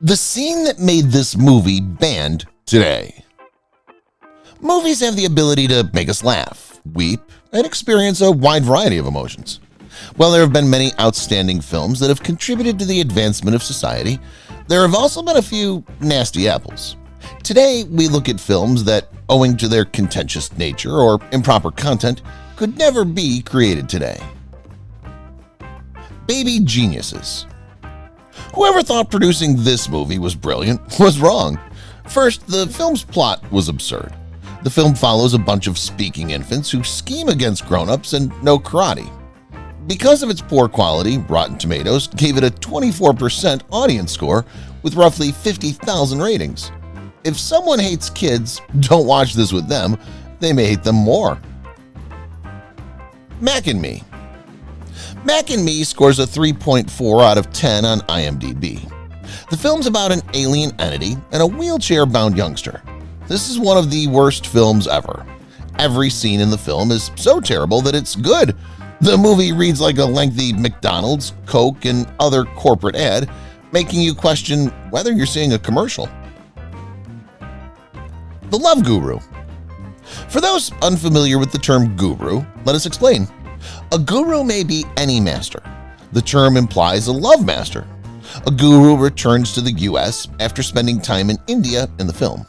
The scene that made this movie banned today. Movies have the ability to make us laugh, weep, and experience a wide variety of emotions. While there have been many outstanding films that have contributed to the advancement of society, there have also been a few nasty apples. Today, we look at films that, owing to their contentious nature or improper content, could never be created today. Baby Geniuses. Whoever thought producing this movie was brilliant was wrong. First, the film's plot was absurd. The film follows a bunch of speaking infants who scheme against grown-ups and know karate. Because of its poor quality, Rotten Tomatoes gave it a 24% audience score with roughly 50,000 ratings. If someone hates kids, don't watch this with them. They may hate them more. Mac and Me. Mac and Me scores a 3.4 out of 10 on IMDb. The film's about an alien entity and a wheelchair-bound youngster. This is one of the worst films ever. Every scene in the film is so terrible that it's good. The movie reads like a lengthy McDonald's, Coke, and other corporate ad, making you question whether you're seeing a commercial. The Love Guru. For those unfamiliar with the term guru, let us explain. A guru may be any master. The term implies a love master. A guru returns to the US after spending time in India in the film.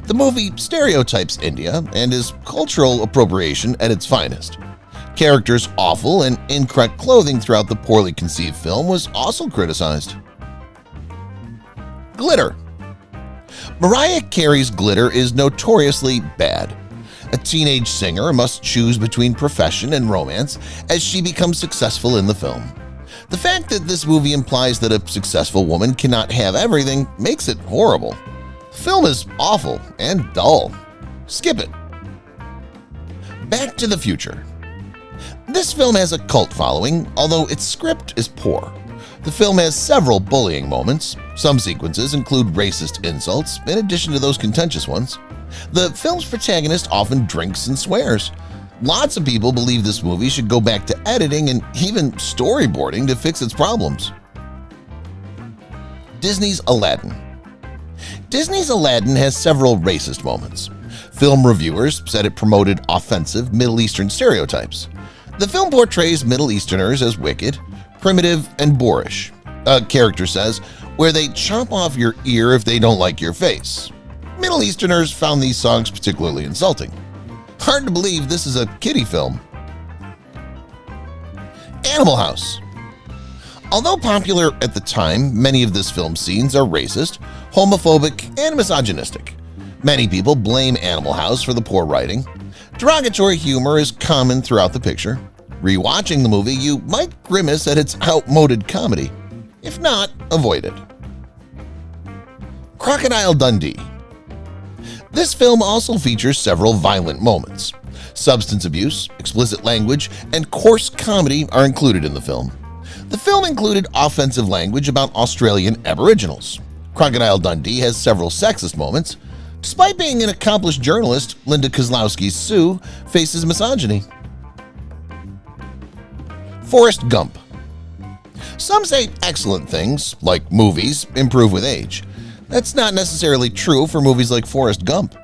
The movie stereotypes India and is cultural appropriation at its finest. Characters' awful and incorrect clothing throughout the poorly conceived film was also criticized. Glitter. Mariah Carey's Glitter is notoriously bad. A teenage singer must choose between profession and romance as she becomes successful in the film. The fact that this movie implies that a successful woman cannot have everything makes it horrible. The film is awful and dull. Skip it. Back to the Future. This film has a cult following, although its script is poor. The film has several bullying moments. Some sequences include racist insults, in addition to those contentious ones. The film's protagonist often drinks and swears. Lots of people believe this movie should go back to editing and even storyboarding to fix its problems. Disney's Aladdin. Disney's Aladdin has several racist moments. Film reviewers said it promoted offensive Middle Eastern stereotypes. The film portrays Middle Easterners as wicked, primitive, and boorish. A character says, where they chop off your ear if they don't like your face. Middle Easterners found these songs particularly insulting. Hard to believe this is a kiddie film. Animal House. Although popular at the time, many of this film's scenes are racist, homophobic, and misogynistic. Many people blame Animal House for the poor writing. Derogatory humor is common throughout the picture. Rewatching the movie, you might grimace at its outmoded comedy. If not, avoid it. Crocodile Dundee. This film also features several violent moments. Substance abuse, explicit language, and coarse comedy are included in the film. The film included offensive language about Australian Aboriginals. Crocodile Dundee has several sexist moments. Despite being an accomplished journalist, Linda Kozlowski's Sue faces misogyny. Forrest Gump. Some say excellent things, like movies, improve with age. That's not necessarily true for movies like Forrest Gump.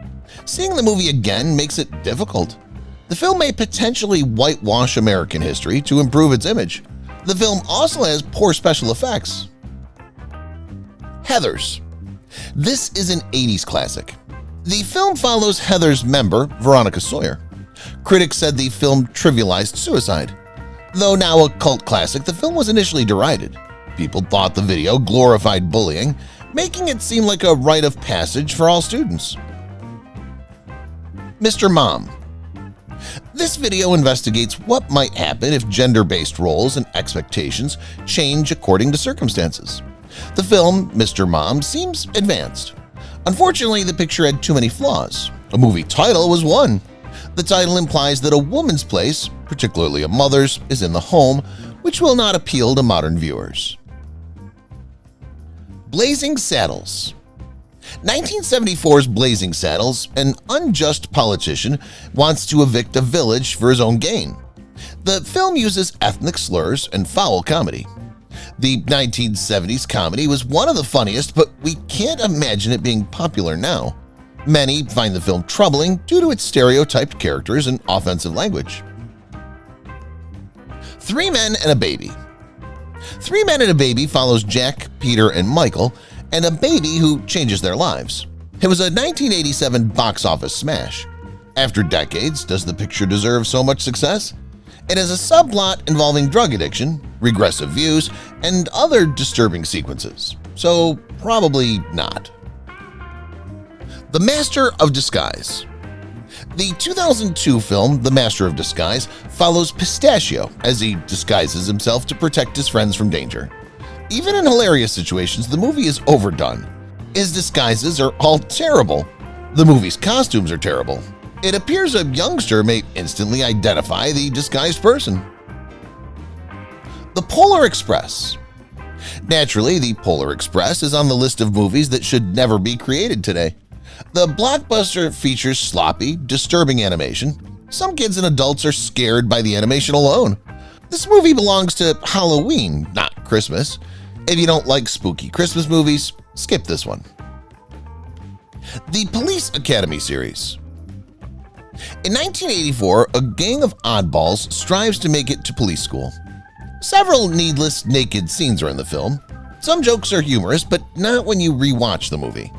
Seeing the movie again makes it difficult. The film may potentially whitewash American history to improve its image. The film also has poor special effects. Heathers. This is an 80s classic. The film follows Heathers member, Veronica Sawyer. Critics said the film trivialized suicide. Though now a cult classic, the film was initially derided. People thought the video glorified bullying, making it seem like a rite of passage for all students. Mr. Mom. This video investigates what might happen if gender-based roles and expectations change according to circumstances. The film, Mr. Mom, seems advanced. Unfortunately, the picture had too many flaws. A movie title was one. The title implies that a woman's place, particularly a mother's, is in the home, which will not appeal to modern viewers. Blazing Saddles. 1974's Blazing Saddles, an unjust politician wants to evict a village for his own gain. The film uses ethnic slurs and foul comedy. The 1970s comedy was one of the funniest, but we can't imagine it being popular now. Many find the film troubling due to its stereotyped characters and offensive language. Three Men and a Baby. Three Men and a Baby follows Jack, Peter, and Michael, and a baby who changes their lives. It was a 1987 box office smash. After decades, does the picture deserve so much success? It has a subplot involving drug addiction, regressive views, and other disturbing sequences, so probably not. The Master of Disguise. The 2002 film The Master of Disguise follows Pistachio as he disguises himself to protect his friends from danger. Even in hilarious situations, the movie is overdone. His disguises are all terrible. The movie's costumes are terrible. It appears a youngster may instantly identify the disguised person. The Polar Express. Naturally, The Polar Express is on the list of movies that should never be created today. The blockbuster features sloppy, disturbing animation. Some kids and adults are scared by the animation alone. This movie belongs to Halloween, not Christmas. If you don't like spooky Christmas movies, skip this one. The Police Academy series. In 1984, a gang of oddballs strives to make it to police school. Several needless naked scenes are in the film. Some jokes are humorous, but not when you rewatch the movie.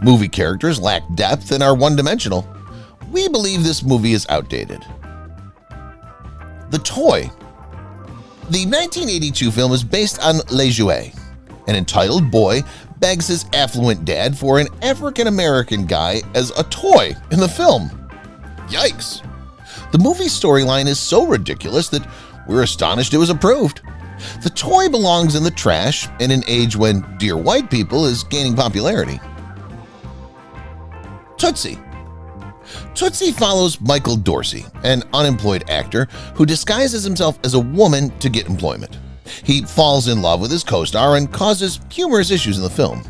Movie characters lack depth and are one-dimensional. We believe this movie is outdated. The Toy. The 1982 film is based on Les Jouets. An entitled boy begs his affluent dad for an African-American guy as a toy in the film. Yikes! The movie's storyline is so ridiculous that we're astonished it was approved. The toy belongs in the trash in an age when Dear White People is gaining popularity. Tootsie. Tootsie follows Michael Dorsey, an unemployed actor who disguises himself as a woman to get employment. He falls in love with his co-star and causes humorous issues in the film.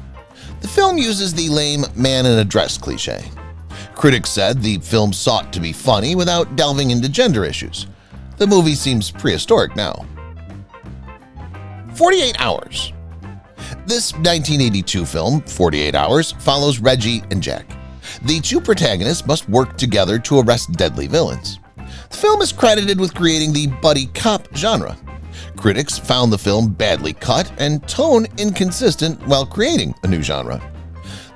The film uses the lame man in a dress cliché. Critics said the film sought to be funny without delving into gender issues. The movie seems prehistoric now. 48 Hours. This 1982 film, 48 Hours, follows Reggie and Jack. The two protagonists must work together to arrest deadly villains. The film is credited with creating the buddy cop genre. Critics found the film badly cut and tone inconsistent while creating a new genre.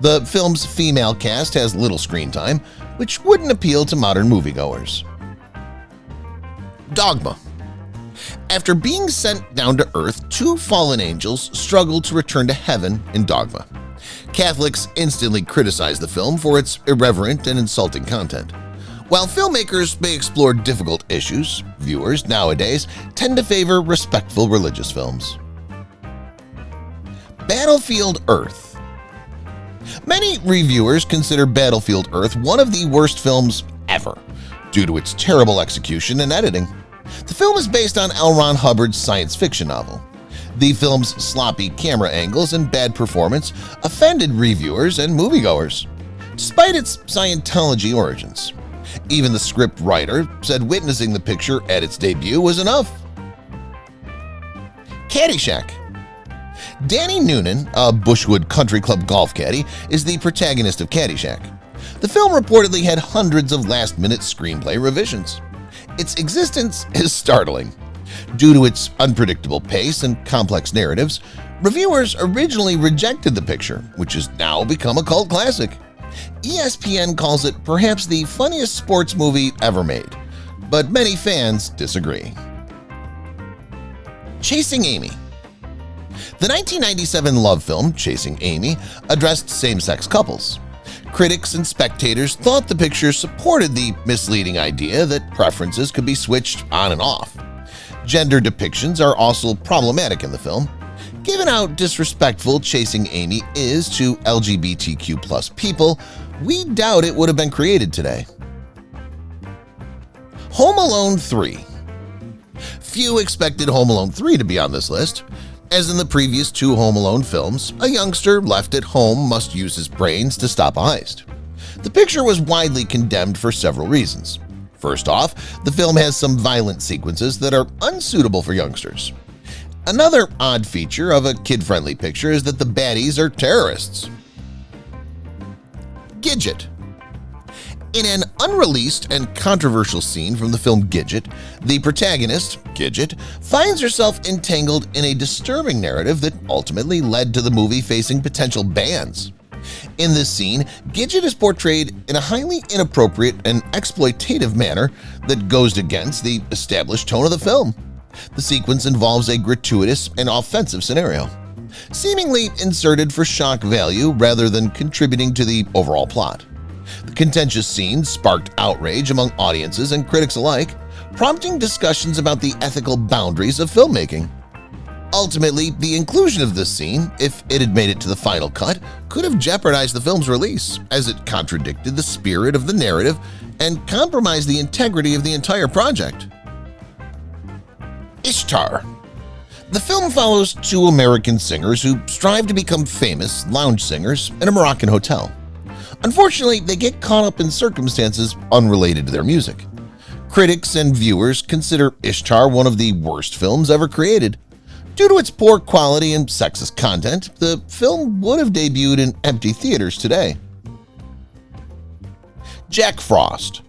The film's female cast has little screen time, which wouldn't appeal to modern moviegoers. Dogma. After being sent down to Earth, two fallen angels struggle to return to heaven in Dogma. Catholics instantly criticize the film for its irreverent and insulting content. While filmmakers may explore difficult issues, viewers nowadays tend to favor respectful religious films. Battlefield Earth. Many reviewers consider Battlefield Earth one of the worst films ever, due to its terrible execution and editing. The film is based on L. Ron Hubbard's science fiction novel. The film's sloppy camera angles and bad performance offended reviewers and moviegoers, despite its Scientology origins. Even the script writer said witnessing the picture at its debut was enough. Caddyshack. Danny Noonan, a Bushwood Country Club golf caddy, is the protagonist of Caddyshack. The film reportedly had hundreds of last-minute screenplay revisions. Its existence is startling. Due to its unpredictable pace and complex narratives, reviewers originally rejected the picture, which has now become a cult classic. ESPN calls it perhaps the funniest sports movie ever made, but many fans disagree. Chasing Amy. The 1997 love film, Chasing Amy, addressed same-sex couples. Critics and spectators thought the picture supported the misleading idea that preferences could be switched on and off. Gender depictions are also problematic in the film. Given how disrespectful Chasing Amy is to LGBTQ+ people, we doubt it would have been created today. Home Alone 3. Few expected Home Alone 3 to be on this list. As in the previous two Home Alone films, a youngster left at home must use his brains to stop a heist. The picture was widely condemned for several reasons. First off, the film has some violent sequences that are unsuitable for youngsters. Another odd feature of a kid-friendly picture is that the baddies are terrorists. Gidget. In an unreleased and controversial scene from the film Gidget, the protagonist, Gidget, finds herself entangled in a disturbing narrative that ultimately led to the movie facing potential bans. In this scene, Gidget is portrayed in a highly inappropriate and exploitative manner that goes against the established tone of the film. The sequence involves a gratuitous and offensive scenario, seemingly inserted for shock value rather than contributing to the overall plot. The contentious scene sparked outrage among audiences and critics alike, prompting discussions about the ethical boundaries of filmmaking. Ultimately, the inclusion of this scene, if it had made it to the final cut, could have jeopardized the film's release, as it contradicted the spirit of the narrative and compromised the integrity of the entire project. Ishtar. The film follows two American singers who strive to become famous lounge singers in a Moroccan hotel. Unfortunately, they get caught up in circumstances unrelated to their music. Critics and viewers consider Ishtar one of the worst films ever created. Due to its poor quality and sexist content, the film would have debuted in empty theaters today. Jack Frost.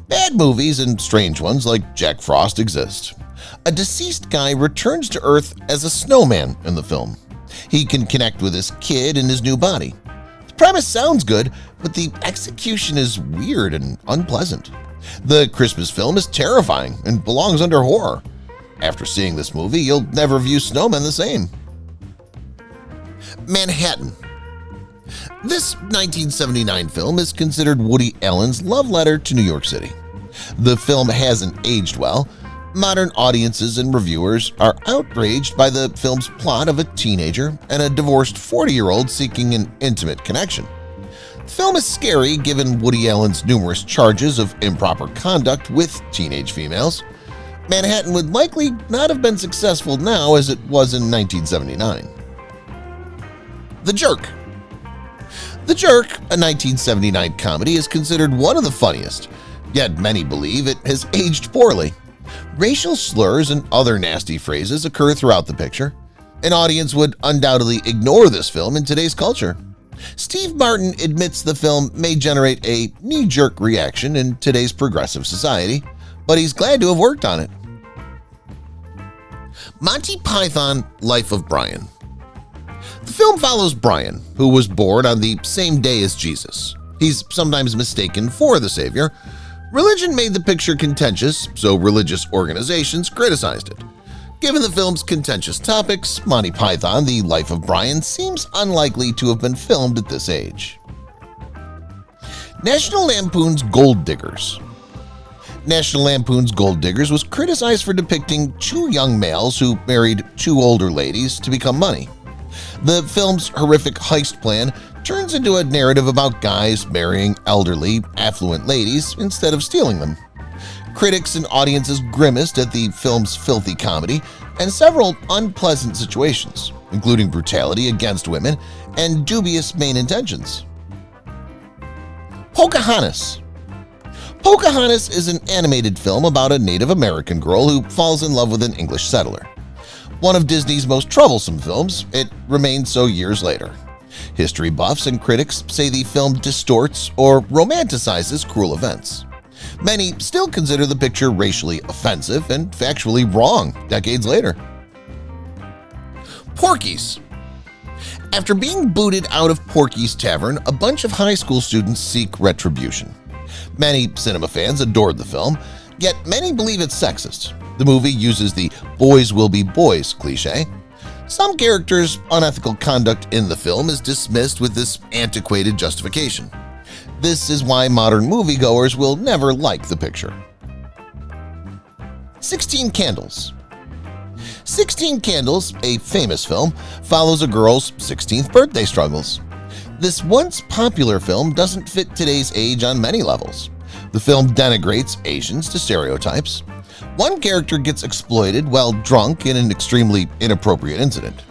Bad movies and strange ones like Jack Frost exist. A deceased guy returns to Earth as a snowman in the film. He can connect with his kid in his new body. The premise sounds good, but the execution is weird and unpleasant. The Christmas film is terrifying and belongs under horror. After seeing this movie, you'll never view snowmen the same. Manhattan. This 1979 film is considered Woody Allen's love letter to New York City. The film hasn't aged well. Modern audiences and reviewers are outraged by the film's plot of a teenager and a divorced 40-year-old seeking an intimate connection. The film is scary given Woody Allen's numerous charges of improper conduct with teenage females. Manhattan would likely not have been successful now as it was in 1979. The Jerk. The Jerk, a 1979 comedy, is considered one of the funniest, yet many believe it has aged poorly. Racial slurs and other nasty phrases occur throughout the picture. An audience would undoubtedly ignore this film in today's culture. Steve Martin admits the film may generate a knee-jerk reaction in today's progressive society, but he's glad to have worked on it. Monty Python: Life of Brian. The film follows Brian, who was born on the same day as Jesus. He's sometimes mistaken for the Savior. Religion made the picture contentious, so religious organizations criticized it. Given the film's contentious topics, Monty Python: The Life of Brian seems unlikely to have been filmed at this age. National Lampoon's Gold Diggers. National Lampoon's Gold Diggers was criticized for depicting two young males who married two older ladies to become money. The film's horrific heist plan turns into a narrative about guys marrying elderly, affluent ladies instead of stealing them. Critics and audiences grimaced at the film's filthy comedy and several unpleasant situations, including brutality against women and dubious main intentions. Pocahontas. Pocahontas is an animated film about a Native American girl who falls in love with an English settler. One of Disney's most troublesome films, it remains so years later. History buffs and critics say the film distorts or romanticizes cruel events. Many still consider the picture racially offensive and factually wrong decades later. Porky's. After being booted out of Porky's Tavern, a bunch of high school students seek retribution. Many cinema fans adored the film, yet many believe it's sexist. The movie uses the "boys will be boys" cliché. Some characters' unethical conduct in the film is dismissed with this antiquated justification. This is why modern moviegoers will never like the picture. 16 Candles. 16 Candles, a famous film, follows a girl's 16th birthday struggles. This once popular film doesn't fit today's age on many levels. The film denigrates Asians to stereotypes. One character gets exploited while drunk in an extremely inappropriate incident.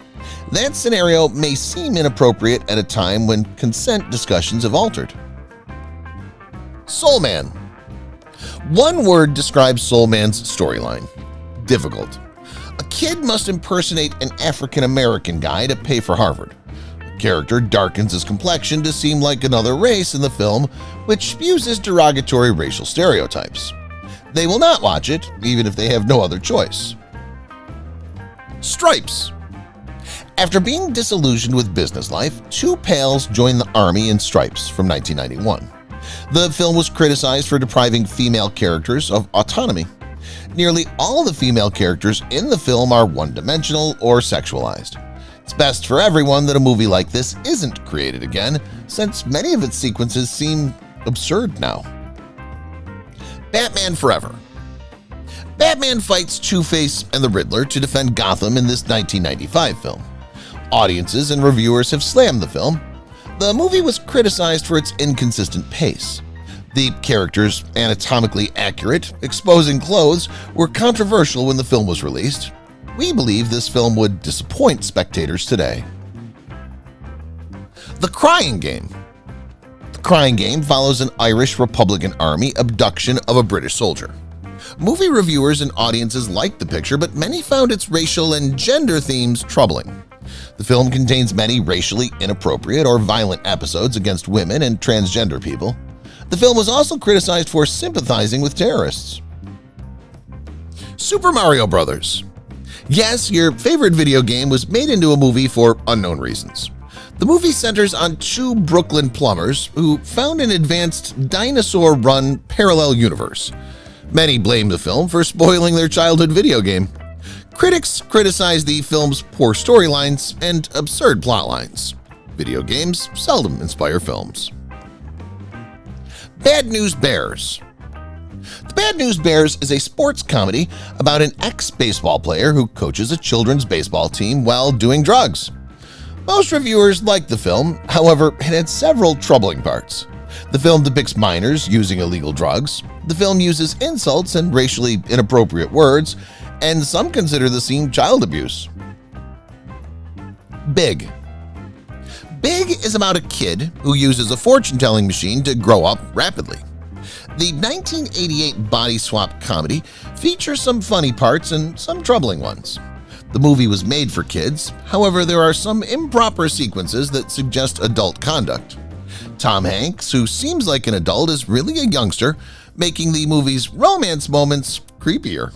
That scenario may seem inappropriate at a time when consent discussions have altered. Soul Man. One word describes Soul Man's storyline: difficult. A kid must impersonate an African-American guy to pay for Harvard. The character darkens his complexion to seem like another race in the film, which uses derogatory racial stereotypes. They will not watch it, even if they have no other choice. Stripes. After being disillusioned with business life, two pals join the Army in Stripes from 1991. The film was criticized for depriving female characters of autonomy. Nearly all the female characters in the film are one-dimensional or sexualized. It's best for everyone that a movie like this isn't created again, since many of its sequences seem absurd now. Batman Forever. Batman fights Two-Face and the Riddler to defend Gotham in this 1995 film. Audiences and reviewers have slammed the film. The movie was criticized for its inconsistent pace. The characters' anatomically accurate, exposing clothes were controversial when the film was released. We believe this film would disappoint spectators today. The Crying Game. The Crying Game follows an Irish Republican Army abduction of a British soldier. Movie reviewers and audiences liked the picture, but many found its racial and gender themes troubling. The film contains many racially inappropriate or violent episodes against women and transgender people. The film was also criticized for sympathizing with terrorists. Super Mario Bros. Yes, your favorite video game was made into a movie for unknown reasons. The movie centers on two Brooklyn plumbers who found an advanced dinosaur-run parallel universe. Many blame the film for spoiling their childhood video game. Critics criticize the film's poor storylines and absurd plotlines. Video games seldom inspire films. Bad News Bears. The Bad News Bears is a sports comedy about an ex-baseball player who coaches a children's baseball team while doing drugs. Most reviewers liked the film, however, it had several troubling parts. The film depicts minors using illegal drugs. The film uses insults and racially inappropriate words, and some consider the scene child abuse. Big. Big is about a kid who uses a fortune-telling machine to grow up rapidly. The 1988 body swap comedy features some funny parts and some troubling ones. The movie was made for kids, however, there are some improper sequences that suggest adult conduct. Tom Hanks, who seems like an adult, is really a youngster, making the movie's romance moments creepier.